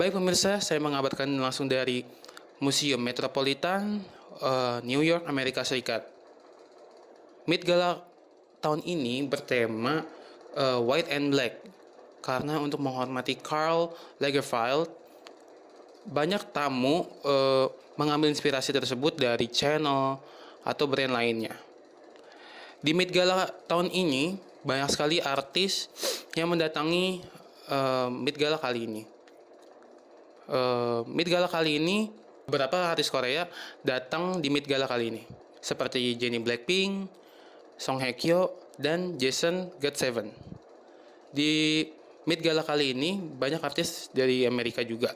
Baik pemirsa, saya mengabarkan langsung dari Museum Metropolitan New York, Amerika Serikat. Met Gala tahun ini bertema White and Black karena untuk menghormati Karl Lagerfeld, banyak tamu mengambil inspirasi tersebut dari channel atau brand lainnya. Di Met Gala tahun ini banyak sekali artis yang mendatangi Met Gala kali ini. Met Gala kali ini beberapa artis Korea datang di Met Gala kali ini, seperti Jennie Blackpink, Song Hye Kyo, dan Jason GOT7. Di Met Gala kali ini banyak artis dari Amerika juga.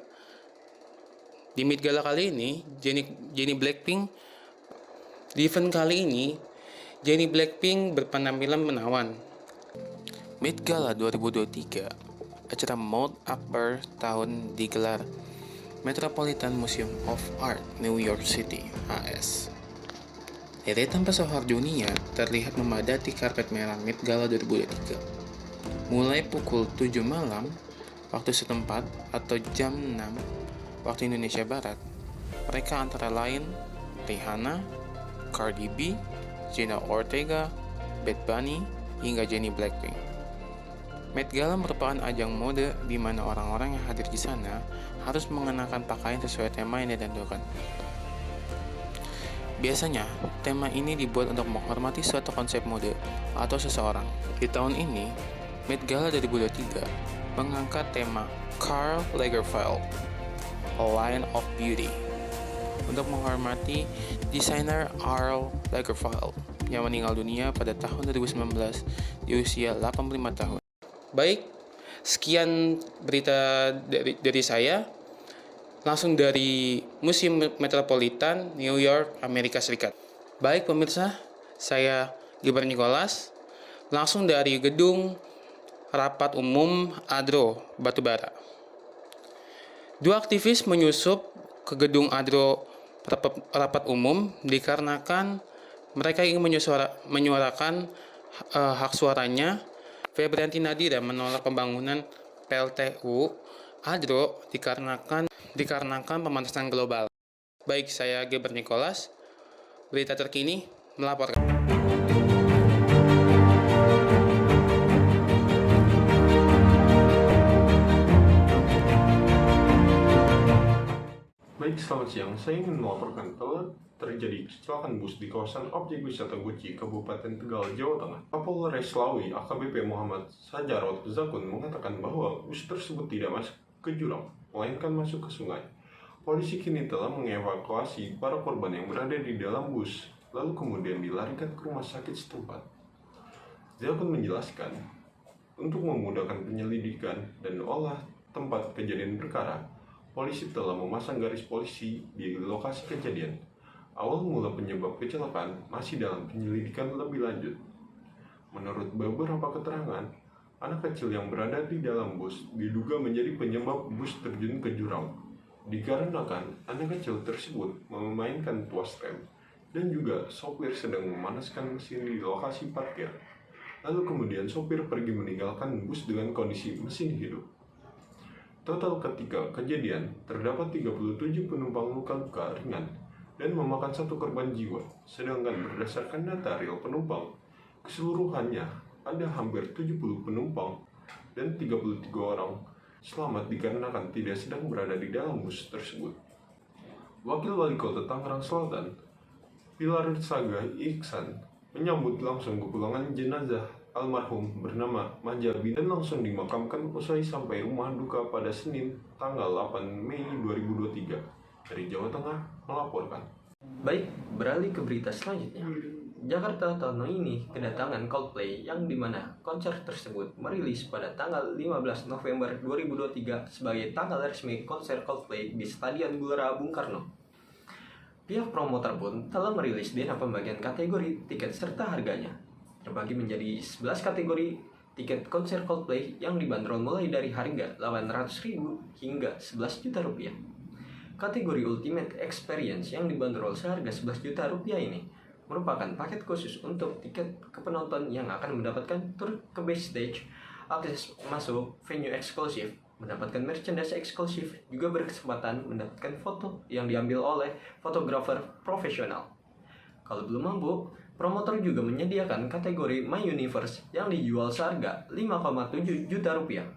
Di Met Gala kali ini Jennie Blackpink di event kali ini Jennie Blackpink berpenampilan menawan. Met Gala 2023, acara Mode Akbar tahun digelar Metropolitan Museum of Art, New York City, AS. Deretan pesohor dunia terlihat memadati karpet merah Met Gala 2023. Mulai pukul 7 malam waktu setempat atau jam 6 waktu Indonesia Barat, mereka antara lain Rihanna, Cardi B, Jenna Ortega, Bad Bunny, hingga Jennie Blackpink. Met Gala merupakan ajang mode di mana orang-orang yang hadir di sana harus mengenakan pakaian sesuai tema yang ditentukan. Biasanya, tema ini dibuat untuk menghormati suatu konsep mode atau seseorang. Di tahun ini, Met Gala 2023 mengangkat tema Karl Lagerfeld, A Line of Beauty, untuk menghormati desainer Karl Lagerfeld yang meninggal dunia pada tahun 2019 di usia 85 tahun. Baik, sekian berita dari saya langsung dari Museum Metropolitan New York, Amerika Serikat. Baik pemirsa, saya Gibran Nicholas langsung dari gedung Rapat Umum Adro Batubara. Dua aktivis menyusup ke gedung Adro Rapat Umum dikarenakan mereka ingin menyuarakan hak suaranya. Febrianti Nadira menolak pembangunan PLTU Adro dikarenakan pemanasan global. Baik, saya Gibran Nicholas, berita terkini melaporkan. Baik, selamat siang. Saya ingin melaporkan telah terjadi kecelakaan bus di kawasan objek wisata Guci, Kabupaten Tegal, Jawa Tengah. Kapolres Slawi AKBP Muhammad Sajarot Zakun mengatakan bahwa bus tersebut tidak masuk ke jurang, melainkan masuk ke sungai. Polisi kini telah mengevakuasi para korban yang berada di dalam bus, lalu kemudian dilarikan ke rumah sakit setempat. Zakun menjelaskan, untuk memudahkan penyelidikan dan olah tempat kejadian perkara, polisi telah memasang garis polisi di lokasi kejadian. Awal mula penyebab kecelakaan masih dalam penyelidikan lebih lanjut. Menurut beberapa keterangan, anak kecil yang berada di dalam bus diduga menjadi penyebab bus terjun ke jurang. Dikarenakan anak kecil tersebut memainkan tuas rem dan juga sopir sedang memanaskan mesin di lokasi parkir. Lalu kemudian sopir pergi meninggalkan bus dengan kondisi mesin hidup. Total ketika kejadian, terdapat 37 penumpang luka-luka ringan dan memakan satu korban jiwa, sedangkan berdasarkan data real penumpang, keseluruhannya ada hampir 70 penumpang dan 33 orang selamat dikarenakan tidak sedang berada di dalam bus tersebut. Wakil Wali Kota Tangerang Selatan, Pilar Saga Iksan, menyambut langsung kepulangan jenazah almarhum bernama Majabi dan langsung dimakamkan usai sampai rumah duka pada Senin tanggal 8 Mei 2023. Dari Jawa Tengah melaporkan. Baik, beralih ke berita selanjutnya. Jakarta tahun ini kedatangan Coldplay yang dimana konser tersebut merilis pada tanggal 15 November 2023 sebagai tanggal resmi konser Coldplay di Stadion Gelora Bung Karno. Pihak promotor pun telah merilis dana pembagian kategori tiket serta harganya. Terbagi menjadi 11 kategori tiket konser Coldplay yang dibanderol mulai dari harga Rp800.000 hingga Rp11 juta. Kategori Ultimate Experience yang dibanderol seharga Rp11 juta ini merupakan paket khusus untuk tiket ke penonton yang akan mendapatkan tur ke backstage, akses masuk venue eksklusif, mendapatkan merchandise eksklusif, juga berkesempatan mendapatkan foto yang diambil oleh fotografer profesional. Kalau belum mampu, promotor juga menyediakan kategori My Universe yang dijual seharga 5,7 juta rupiah.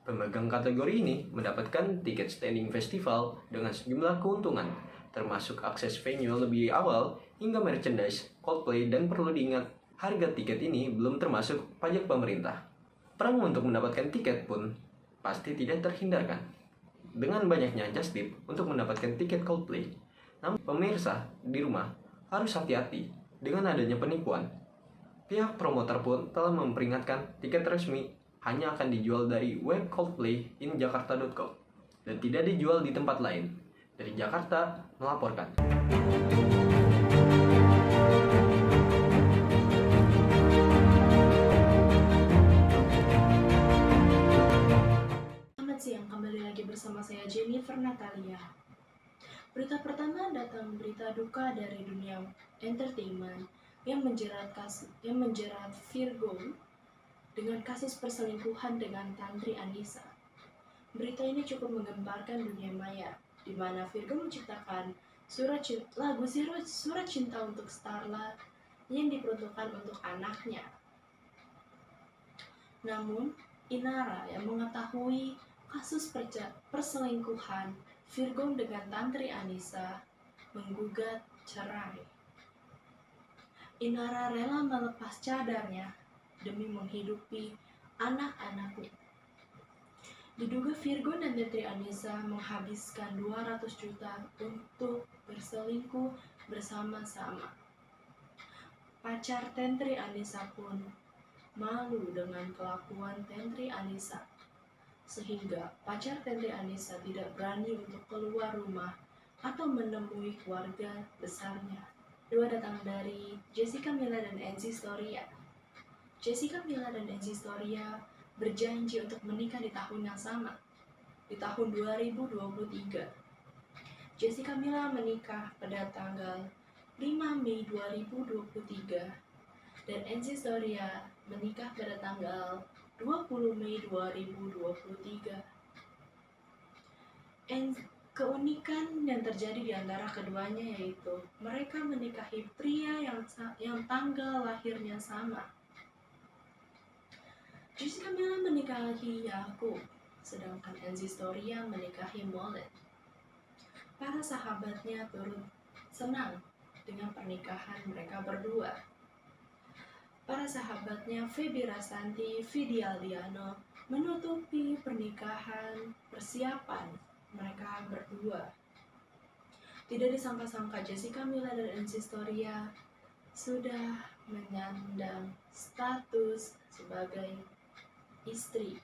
Pemegang kategori ini mendapatkan tiket standing festival dengan sejumlah keuntungan, termasuk akses venue lebih awal hingga merchandise Coldplay, dan perlu diingat, harga tiket ini belum termasuk pajak pemerintah. Perang untuk mendapatkan tiket pun pasti tidak terhindarkan dengan banyaknya just tip untuk mendapatkan tiket Coldplay. Namun pemirsa di rumah harus hati-hati dengan adanya penipuan. Pihak promotor pun telah memperingatkan tiket resmi hanya akan dijual dari web coldplayinjakarta.com dan tidak dijual di tempat lain. Dari Jakarta melaporkan. Selamat siang, kembali lagi bersama saya Jennifer Natalia. Berita pertama datang berita duka dari dunia entertainment yang menjerat Virgo dengan kasus perselingkuhan dengan Tantri Anissa. Berita ini cukup menggemparkan dunia maya, di mana Virgo menciptakan surat cinta untuk Starla yang diperuntukkan untuk anaknya. Namun, Inara yang mengetahui kasus perselingkuhan Virgo dengan Tantri Anissa menggugat cerai. Inara rela melepas cadarnya demi menghidupi anak-anaknya. Diduga Virgo dan Tantri Anissa menghabiskan 200 juta untuk berselingkuh bersama-sama. Pacar Tantri Anissa pun malu dengan kelakuan Tantri Anissa, sehingga pacar Tantri Anissa tidak berani untuk keluar rumah atau menemui keluarga besarnya. Dua datang dari Jessica Mila dan Enzy Storia. Jessica Mila dan Enzy Storia berjanji untuk menikah di tahun yang sama, di tahun 2023. Jessica Mila menikah pada tanggal 5 Mei 2023 dan Enzy Storia menikah pada tanggal 20 Mei 2023. Keunikan yang terjadi di antara keduanya yaitu mereka menikahi pria yang tanggal lahirnya sama. Jessica Mila menikahi Yakub, sedangkan Enzy Storia menikahi Molet. Para sahabatnya turut senang dengan pernikahan mereka berdua. Para sahabatnya Feby Rasanti, Vidi Aldiano menutupi pernikahan persiapan mereka berdua. Tidak disangka-sangka Jessica Mila dan Enzy Storia sudah menyandang status sebagai istri.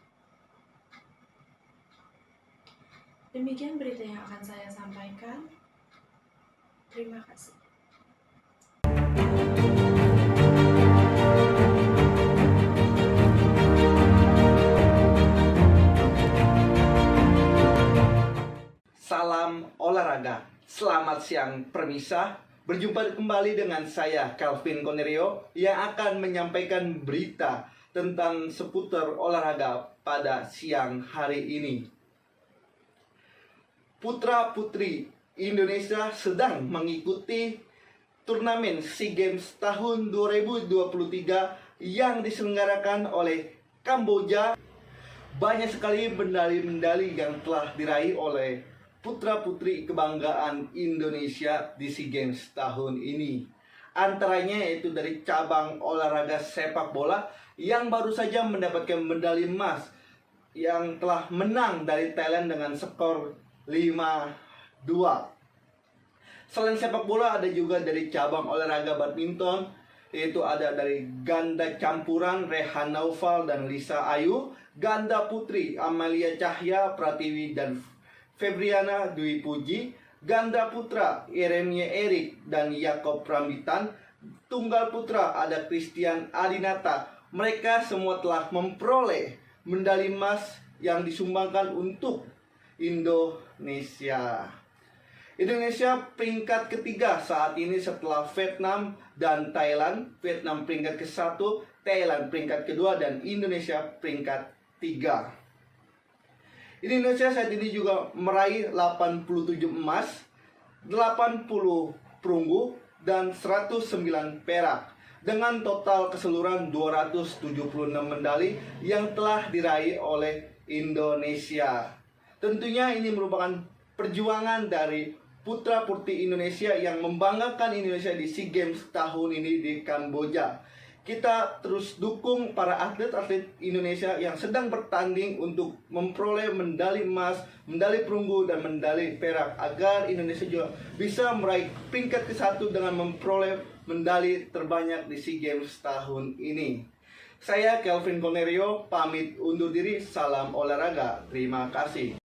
Demikian berita yang akan saya sampaikan. Terima kasih. Salam olahraga, selamat siang permisa. Berjumpa kembali dengan saya Calvin Conerio yang akan menyampaikan berita tentang seputar olahraga pada siang hari ini. Putra-putri Indonesia sedang mengikuti turnamen SEA Games tahun 2023 yang diselenggarakan oleh Kamboja. Banyak sekali medali-medali yang telah diraih oleh putra-putri kebanggaan Indonesia di SEA Games tahun ini. Antaranya yaitu dari cabang olahraga sepak bola yang baru saja mendapatkan medali emas yang telah menang dari Thailand dengan skor 5-2. Selain sepak bola ada juga dari cabang olahraga badminton, yaitu ada dari ganda campuran Rehan Naufal dan Lisa Ayu, ganda putri Amalia Cahya Pratiwi dan Febriana Dwi Puji, ganda putra Yeremia Erik dan Yakob Prambitan, tunggal putra ada Christian Adinata. Mereka semua telah memperoleh medali emas yang disumbangkan untuk Indonesia. Indonesia peringkat ketiga saat ini setelah Vietnam dan Thailand. Vietnam peringkat ke-1, Thailand peringkat kedua, dan Indonesia peringkat 3. Indonesia saat ini juga meraih 87 emas, 80 perunggu, dan 109 perak dengan total keseluruhan 276 medali yang telah diraih oleh Indonesia. Tentunya ini merupakan perjuangan dari putra-putri Indonesia yang membanggakan Indonesia di SEA Games tahun ini di Kamboja. Kita terus dukung para atlet-atlet Indonesia yang sedang bertanding untuk memperoleh medali emas, medali perunggu, dan medali perak agar Indonesia juga bisa meraih peringkat ke-1 dengan memperoleh medali terbanyak di SEA Games tahun ini. Saya Kelvin Cornerio pamit undur diri, salam olahraga, terima kasih.